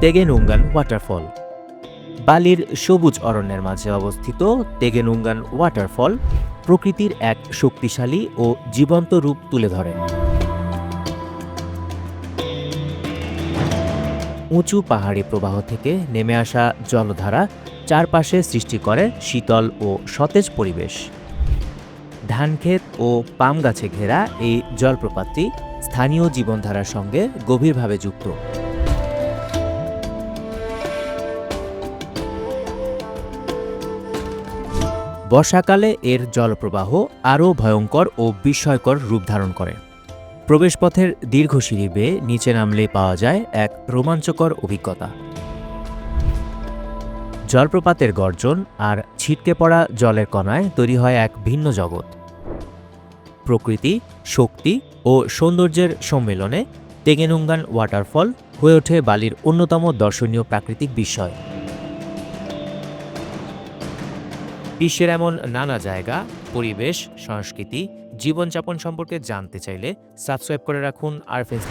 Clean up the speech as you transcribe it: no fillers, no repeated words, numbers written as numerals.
তেগেনুঙ্গান waterfall. বালির সবুজ অরণ্যের মাঝে অবস্থিত তেগেনুঙ্গান ওয়াটারফল প্রকৃতির এক শক্তিশালী ও জীবন্ত রূপ তুলে ধরে। উঁচু পাহাড়ি প্রবাহ থেকে নেমে আসা জলধারা চারপাশে সৃষ্টি করে শীতল ও সতেজ পরিবেশ। ধানক্ষেত ও পাম গাছে ঘেরা এই জলপ্রপাতটি স্থানীয় জীবনধারার সঙ্গে গভীরভাবে যুক্ত। বর্ষাকালে এর জলপ্রবাহ আরও ভয়ঙ্কর ও বিস্ময়কর রূপ ধারণ করে। প্রবেশপথের দীর্ঘ সিঁড়ি বেয়ে নিচে নামলে পাওয়া যায় এক রোমাঞ্চকর অভিজ্ঞতা। জলপ্রপাতের গর্জন আর ছিটকে পড়া জলের কণায় তৈরি হয় এক ভিন্ন জগৎ। প্রকৃতি, শক্তি ও সৌন্দর্যের সম্মেলনে তেগেনুঙ্গান ওয়াটারফল হয়ে ওঠে বালির অন্যতম দর্শনীয় প্রাকৃতিক বিস্ময়। বিশ্বের এমন নানা জায়গা, পরিবেশ, সংস্কৃতি, জীবনযাপন সম্পর্কে জানতে চাইলে সাবস্ক্রাইব করে রাখুন আরএফএস।